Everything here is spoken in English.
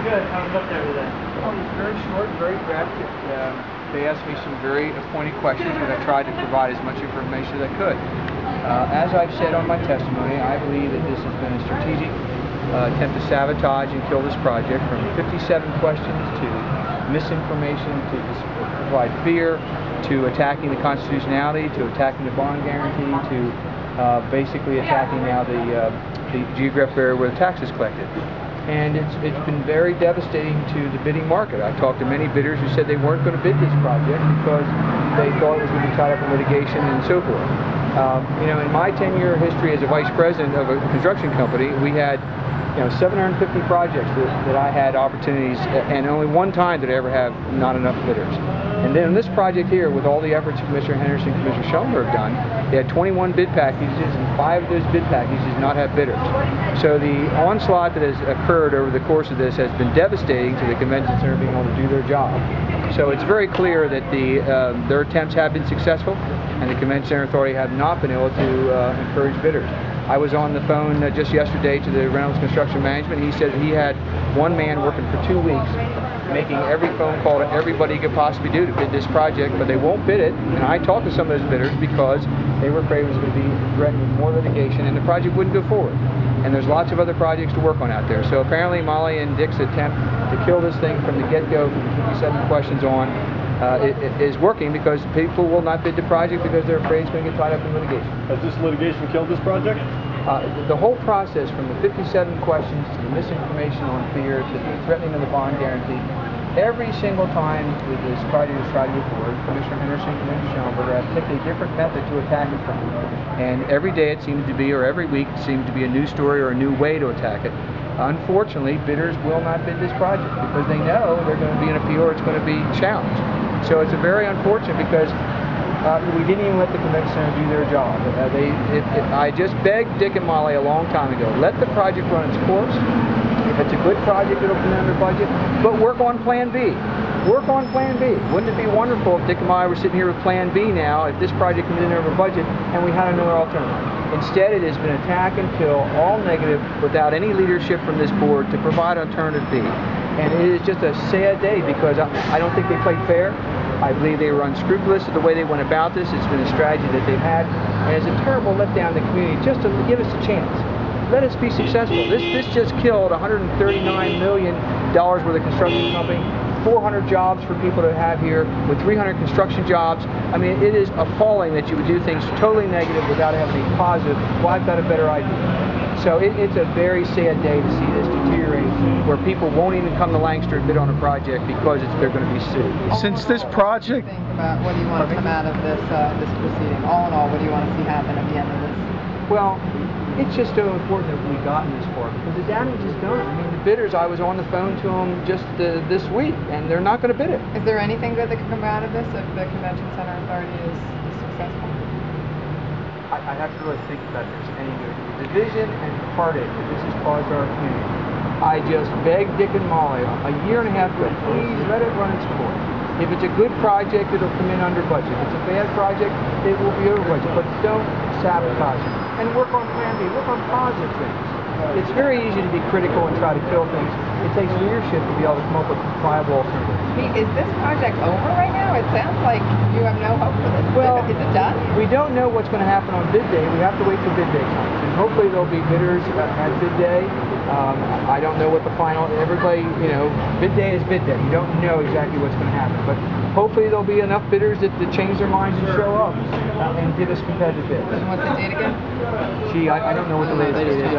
good. I was up there today. Oh, it's very short, very graphic. They asked me some very pointed questions, and I tried to provide as much information as I could. As I've said on my testimony, I believe that this has been a strategic attempt to sabotage and kill this project, from 57 questions to misinformation to provide fear, to attacking the constitutionality, to attacking the bond guarantee, to basically attacking now the geographic area where the tax is collected. And it's been very devastating to the bidding market. I talked to many bidders who said they weren't going to bid this project because they thought it was going to be tied up in litigation and so forth. You know, in my 10-year history as a vice president of a construction company, we had 750 projects that I had opportunities, and only one time did I ever have not enough bidders. And then this project here, with all the efforts Commissioner Henderson and Commissioner Schoenberg have done, they had 21 bid packages, and 5 of those bid packages did not have bidders. So the onslaught that has occurred over the course of this has been devastating to the convention center being able to do their job. So it's very clear that their attempts have been successful, and the Convention Center Authority have not been able to encourage bidders. I was on the phone just yesterday to the Reynolds Construction Management. He said he had one man working for 2 weeks, making every phone call to everybody he could possibly do to bid this project, but they won't bid it. And I talked to some of those bidders because they were afraid it was going to be threatened with more litigation and the project wouldn't go forward. And there's lots of other projects to work on out there. So apparently Molly and Dick's attempt to kill this thing from the get-go, from the 57 questions on, it is working, because people will not bid the project because they're afraid it's going to get tied up in litigation. Has this litigation killed this project? The whole process, from the 57 questions to the misinformation on fear to the threatening of the bond guarantee, every single time that this project is tried to go forward, Commissioner Henderson and Commissioner Schoenberg have picked a different method to attack it from. And every day it seems to be, or every week it seems to be, a new story or a new way to attack it. Unfortunately, bidders will not bid this project because they know they're going to be in appeal or it's going to be challenged. So it's a very unfortunate, because we didn't even let the convention center do their job. I just begged Dick and Molly a long time ago, let the project run its course. If it's a good project, it'll come in under budget, but work on Plan B. Work on Plan B. Wouldn't it be wonderful if Dick and Molly were sitting here with Plan B now, if this project comes in over budget and we had another alternative? Instead, it has been attack and kill, all negative, without any leadership from this board to provide alternative B. And it is just a sad day, because I don't think they played fair. I believe they were unscrupulous in the way they went about this. It's been a strategy that they've had, and it's a terrible letdown to the community just to give us a chance. Let us be successful. This just killed $139 million worth of construction company, 400 jobs for people to have here, with 300 construction jobs. I mean, it is appalling that you would do things totally negative without having a positive, well, I've got a better idea. So it's a very sad day to see this deteriorate, where people won't even come to Lancaster and bid on a project because they're going to be sued. Since this project... Think about what do you want to come out of this this proceeding? All in all, what do you want to see happen at the end of this? Well, it's just so important that we've gotten this far, because the damage is done. I mean, the bidders, I was on the phone to them just this week, and they're not going to bid it. Is there anything good that can come out of this if the Convention Center Authority is successful? I have to really think about if there's any good. The division and heartache that this has caused our community. I just begged Dick and Molly a year and a half ago, please let it run its course. If it's a good project, it'll come in under budget. If it's a bad project, it will be over budget. But don't sabotage it. And work on Plan B. Work on positive things. It's very easy to be critical and try to kill things. It takes leadership to be able to come up with viable alternatives. Is this project over right now? It sounds like you have no hope for this. Well, is it done? We don't know what's going to happen on bid day. We have to wait for bid day comes. And hopefully there'll be bidders at bid day. I don't know what the final, everybody, bid day is bid day. You don't know exactly what's going to happen. But hopefully there'll be enough bidders that change their minds and show up and give us competitive bids. And what's the date again? Gee, I don't know what the latest date is.